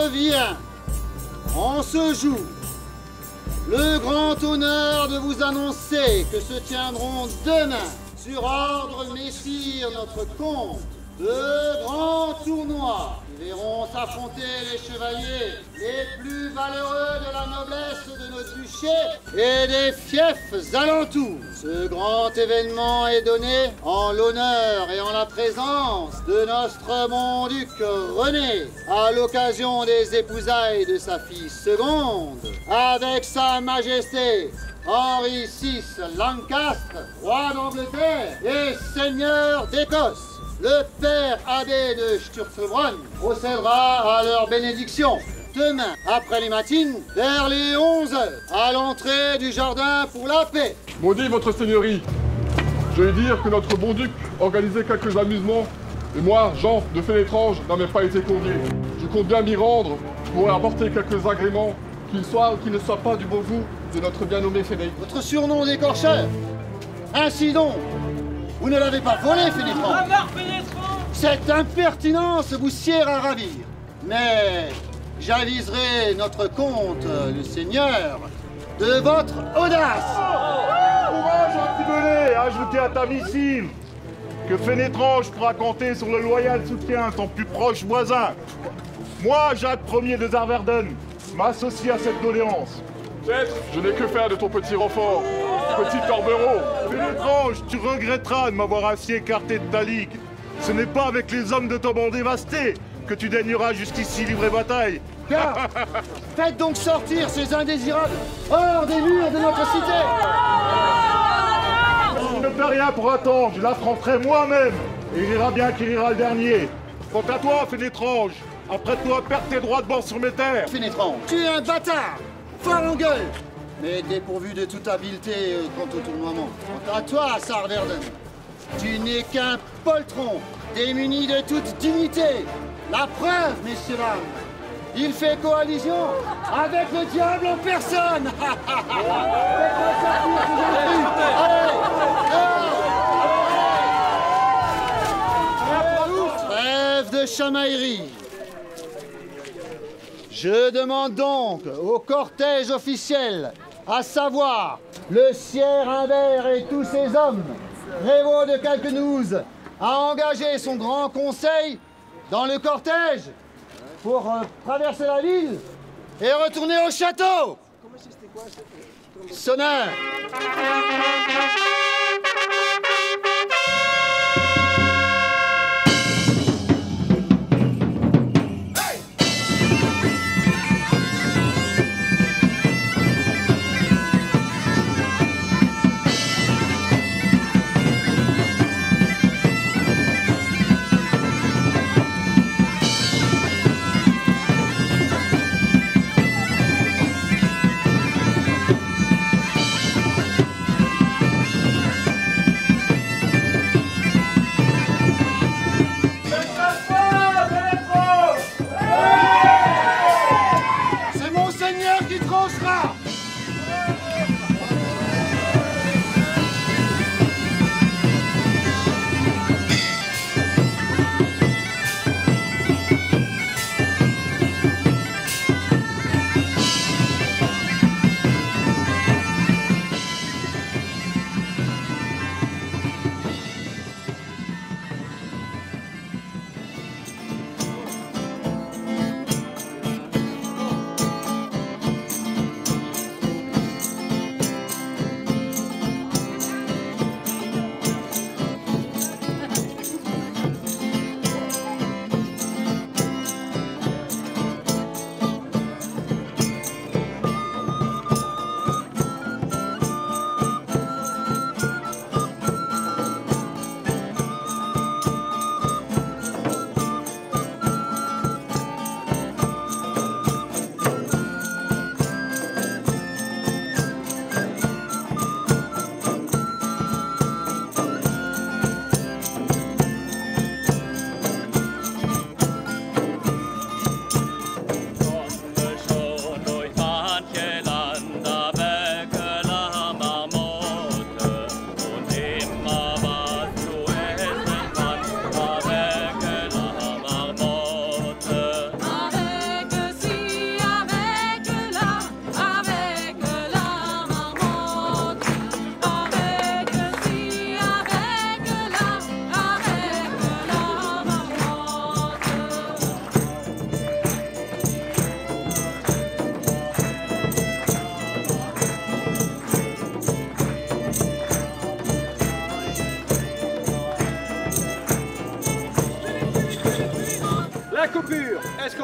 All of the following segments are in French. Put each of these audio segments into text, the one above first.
revient en ce jour le grand honneur de vous annoncer que se tiendront demain, sur ordre messire notre comte, de grands tournois qui verront s'affronter les chevaliers les plus valeureux de la noblesse de notre duché et des fiefs alentours. Ce grand événement est donné en l'honneur et en la présence de notre bon duc René, à l'occasion des épousailles de sa fille seconde, avec sa majesté Henri VI Lancastre, roi d'Angleterre et seigneur d'Écosse. Le père abbé de Sturzelbrunn procédera à leur bénédiction demain, après les matines, vers les 11 h, à l'entrée du jardin pour la paix. Maudit votre seigneurie, je vais dire que notre bon duc organisait quelques amusements, et moi, Jean de Fénétrange, n'avais pas été convié. Je compte bien m'y rendre pour apporter quelques agréments, qu'ils ne soient pas du bon goût de notre bien nommé Féné. Votre surnom d'écorcheur, ainsi donc, vous ne l'avez pas volé, Fénétrange. Cette impertinence vous sied à ravir. Mais j'aviserai notre comte, le seigneur, de votre audace. Courage, Antibonnet, ajouté à ta missive que Fénétrange pourra compter sur le loyal soutien de ton plus proche voisin. Moi, Jacques Ier de Zarverden, m'associe à cette doléance. Peut-être, je n'ai que faire de ton petit renfort, petit Corbereau. Fénétrange, tu regretteras de m'avoir ainsi écarté de ta ligue. Ce n'est pas avec les hommes de ton monde dévasté que tu daigneras jusqu'ici livrer bataille. Car, faites donc sortir ces indésirables hors des murs de notre cité. Je ne fais rien pour attendre, je l'affronterai moi-même. Et il ira bien qu'il ira le dernier. Quant à toi, Fénétrange, apprête-toi à perdre tes droits de bord sur mes terres. Fénétrange, tu es un bâtard, fort en gueule, mais dépourvu de toute habileté quant au tournoiement. Quant à toi, Zarverden, tu n'es qu'un poltron, démuni de toute dignité. La preuve, messieurs dames, il fait coalition avec le diable en personne. Faites-moi sortir ces intrus. Allez, trêve de chamaillerie. Je demande donc au cortège officiel, à savoir le sieur Humbert et tous ses hommes, Révaux de Calquenouze, à engager son grand conseil dans le cortège pour traverser la ville et retourner au château. Sonneur.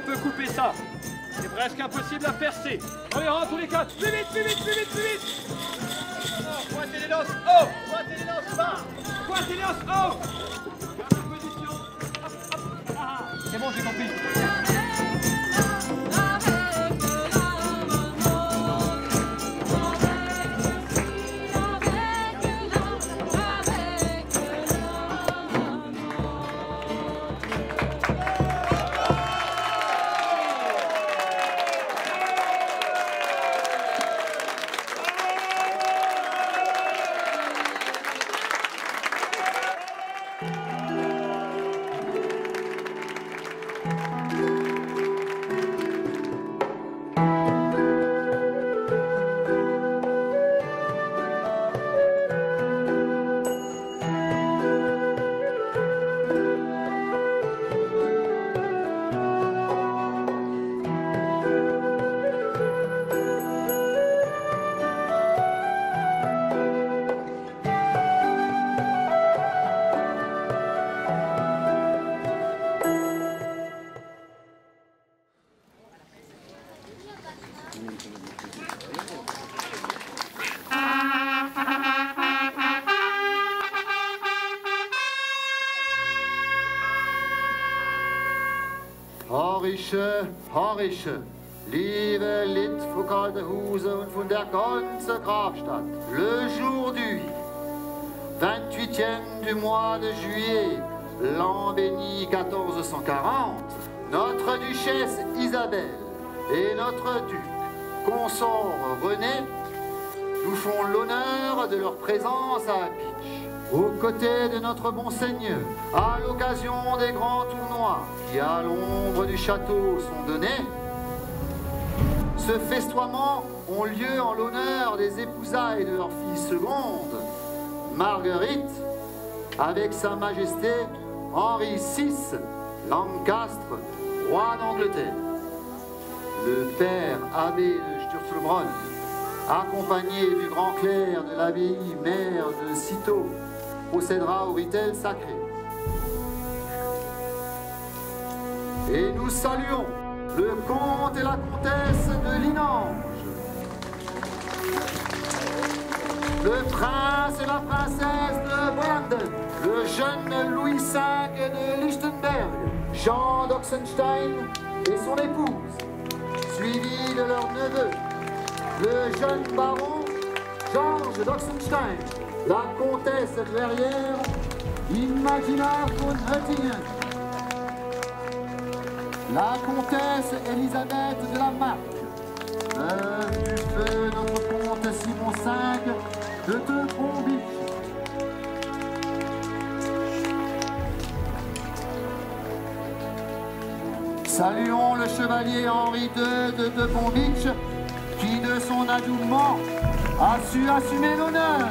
peut couper ça. C'est presque impossible à percer. On les rend tous les quatre. Plus vite, plus vite, plus vite, plus vite. Pointez les lances haut. Pointez les lances bas. Pointez les lances haut. Position. C'est bon, j'ai compris. Horrische, liebe Litfukalderhuse und von der ganzen Grafstadt, le jour du 28e du mois de juillet, l'an béni 1440, notre duchesse Isabelle et notre duc consort René nous font l'honneur de leur présence à Bitche, aux côtés de notre bon seigneur, à l'occasion des grands tournois qui, à l'ombre du château, sont donnés. Ce festoiement ont lieu en l'honneur des épousailles de leur fille seconde, Marguerite, avec sa majesté Henri VI, Lancastre, roi d'Angleterre. Le père abbé de Sturzelbronn, accompagné du grand clerc de l'abbaye mère de Cîteaux, procédera au ritel sacré. Et nous saluons le comte et la comtesse de Linange, le prince et la princesse de Branden, le jeune Louis V de Lichtenberg, Jean d'Oxenstein et son épouse, suivis de leur neveu, le jeune baron Georges d'Oxenstein, la comtesse douairière Imagina von Oettingen, la comtesse Elisabeth de la Marque, du feu notre comte Simon V de Teutron-Bitche. Saluons le chevalier Henri II de Teutron-Bitche qui, de son adoubement, a su assumer l'honneur.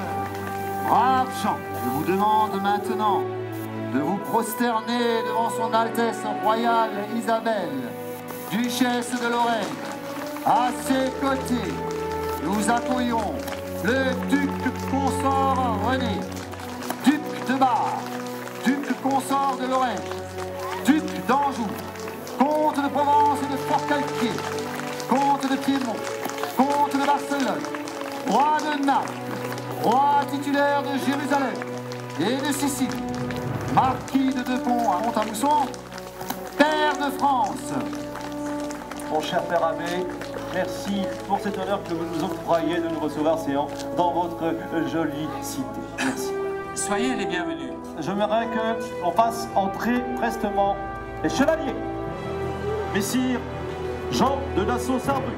Braves gens, je vous demande maintenant de vous prosterner devant son Altesse royale Isabelle, duchesse de Lorraine. À ses côtés, nous accueillons le duc consort René, duc de Bar, duc consort de Lorraine, duc d'Anjou, comte de Provence et de Forcalquier, comte de Piémont, comte de Barcelone, roi de Naples, roi titulaire de Jérusalem et de Sicile, marquis de Depont à Montamousson, père de France. Mon cher père abbé, merci pour cet honneur que vous nous octroyez de nous recevoir séant dans votre jolie cité. Merci. Soyez les bienvenus. J'aimerais qu'on fasse entrer prestement les chevaliers. Messire Jean de Nassau-Sarrebruck,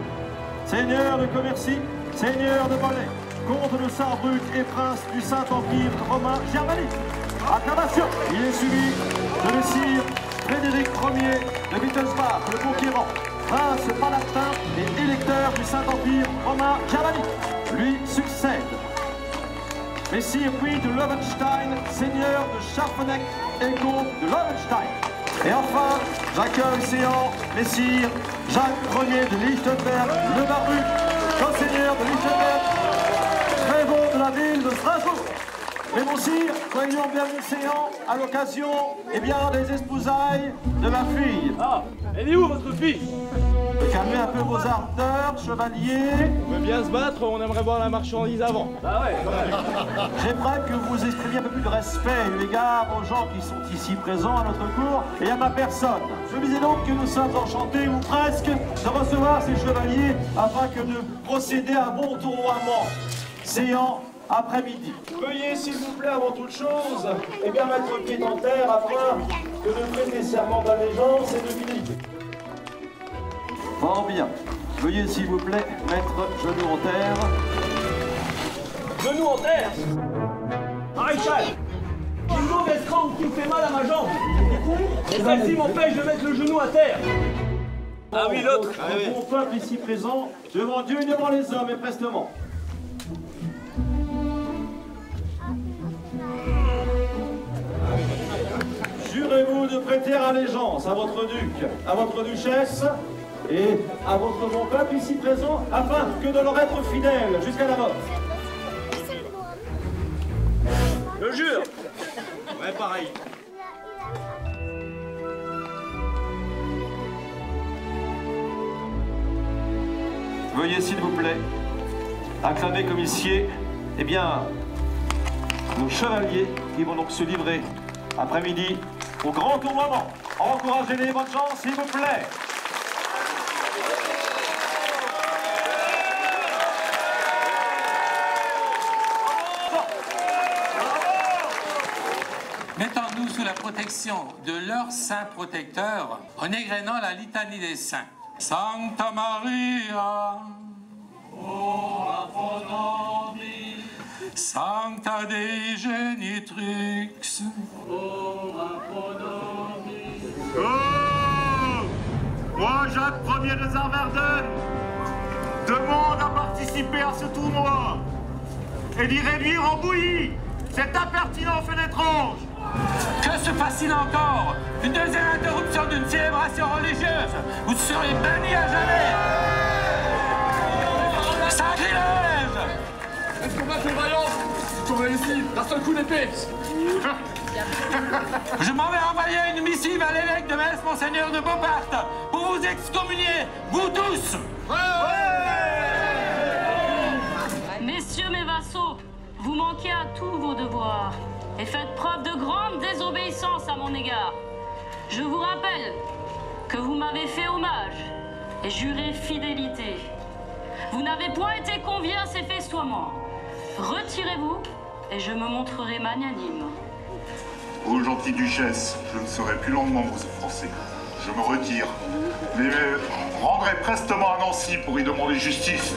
seigneur de Commercy, seigneur de Molay, comte de Sarrebruck et prince du Saint-Empire romain germanique. Acclamation. Il est suivi de messire Frédéric Ier de Wittelsbach, le conquérant, prince palatin et électeur du Saint-Empire romain germanique. Lui succède messire Louis de Loewenstein, seigneur de Scharfeneck et comte de Loewenstein. Et enfin, j'accueille séant messire Jacques Ier de Lichtenberg, le barbu, co-seigneur de Lichtenberg, prévôt de la ville de Strasbourg. Mais mon sire, soyons bien séants à l'occasion, eh bien, des espousailles de ma fille. Ah, elle est où votre fille? Calmez un peu vos ardeurs, chevalier. On veut bien se battre, on aimerait voir la marchandise avant. Ah ouais. J'aimerais que vous exprimiez un peu plus de respect eu égard aux gens qui sont ici présents à notre cour et à ma personne. Je disais donc que nous sommes enchantés, ou presque, de recevoir ces chevaliers afin que de procéder à un bon tournoiement séant après-midi. Veuillez, s'il vous plaît, avant toute chose, eh bien, mettre pied en terre afin que de prêter serment d'allégeance et de fidélité. Fort bien. Veuillez, s'il vous plaît, mettre genoux en terre. Genoux en terre. Maréchal, une mauvaise crampe qui me fait mal à ma jambe. Et celle-ci m'empêche de mettre le genou à terre. Ah oui, l'autre. Mon peuple ici présent, devant Dieu et devant les hommes, et prestement. Jurez-vous de prêter allégeance à votre duc, à votre duchesse et à votre bon peuple ici présent, afin que de leur être fidèle jusqu'à la mort. Je jure. Ouais, pareil. Veuillez, s'il vous plaît, acclamer comme ici, eh bien, nos chevaliers qui vont donc se livrer après-midi au grand tournoiement. Encouragez-les, bonne chance, s'il vous plaît. Mettons-nous sous la protection de leur saint protecteur en égrénant la litanie des saints. Sancta Maria, ora pro nobis, Sancta Dei Genitrix, ora pro nobis. Oh! Moi, Jacques Ier de Zarverden, demande à participer à ce tournoi et d'y réduire en bouillie cet impertinent Fénétrange. Que se passe-t-il encore? Une deuxième interruption d'une célébration religieuse? Vous serez bannis à jamais! Sacrilège! Est-ce qu'on va faire vaillance? Tournez ici, d'un seul coup d'épée. Je m'en vais envoyer une missive à l'évêque de Metz, Monseigneur de Beauparte, pour vous excommunier, vous tous! Messieurs mes vassaux, vous manquez à tous vos devoirs et faites preuve de grande désobéissance à mon égard. Je vous rappelle que vous m'avez fait hommage et juré fidélité. Vous n'avez point été conviés à ces festoiements. Retirez-vous et je me montrerai magnanime. Ô gentille duchesse, je ne serai plus longuement vous offenser. Je me retire, mais rendrai prestement à Nancy pour y demander justice.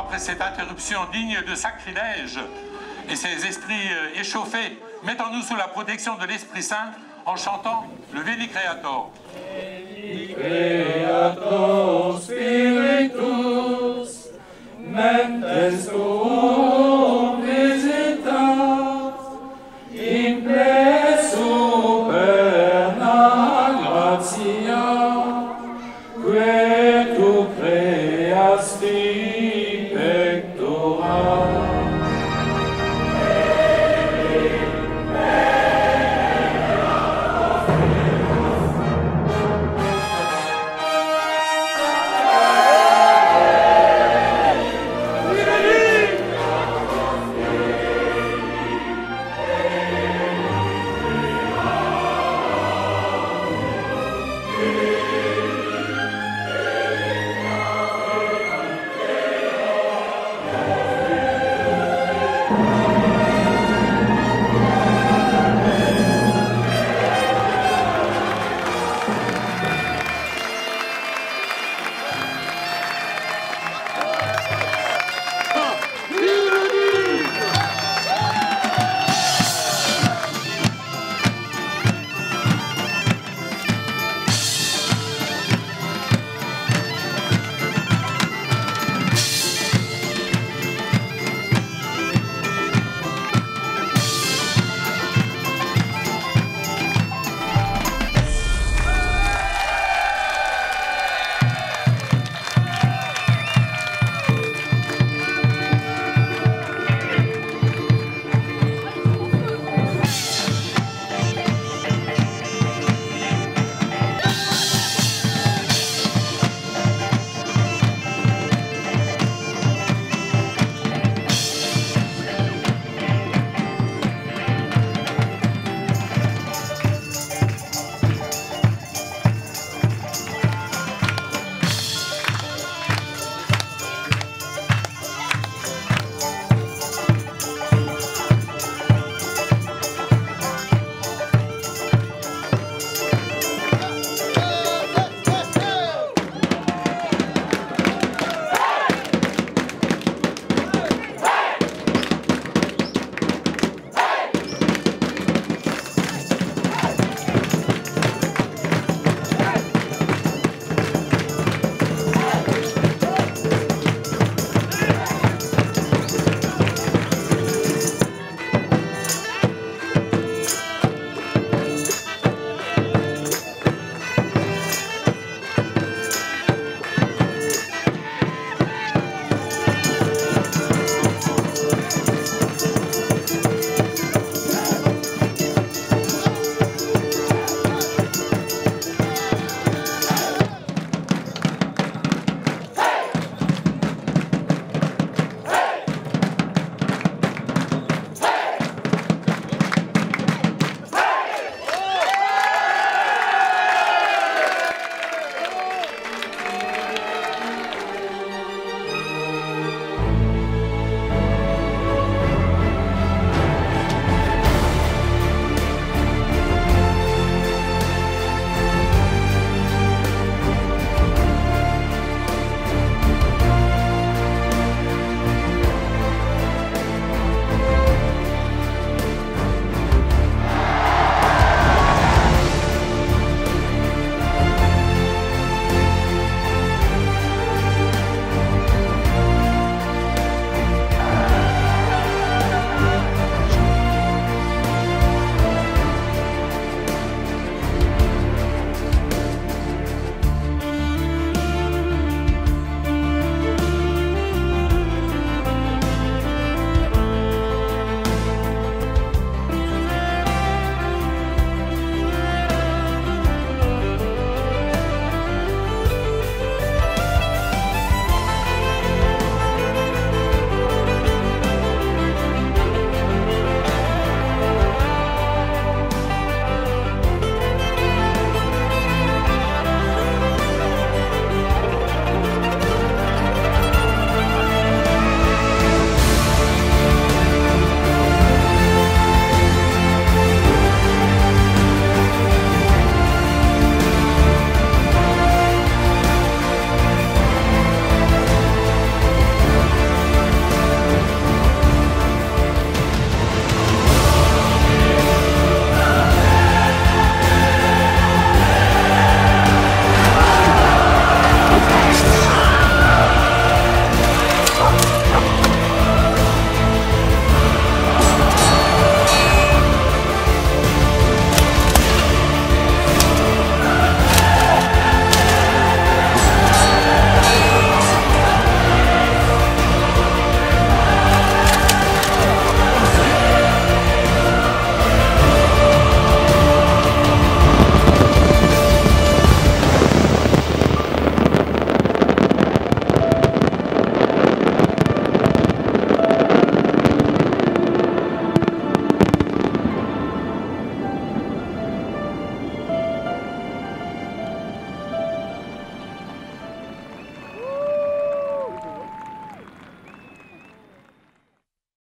Après cette interruption digne de sacrilège et ces esprits échauffés, mettons-nous sous la protection de l'Esprit Saint en chantant le Veni Creator. Veni Creator Spiritus, mentes tuum visitat, impresso per la gratia,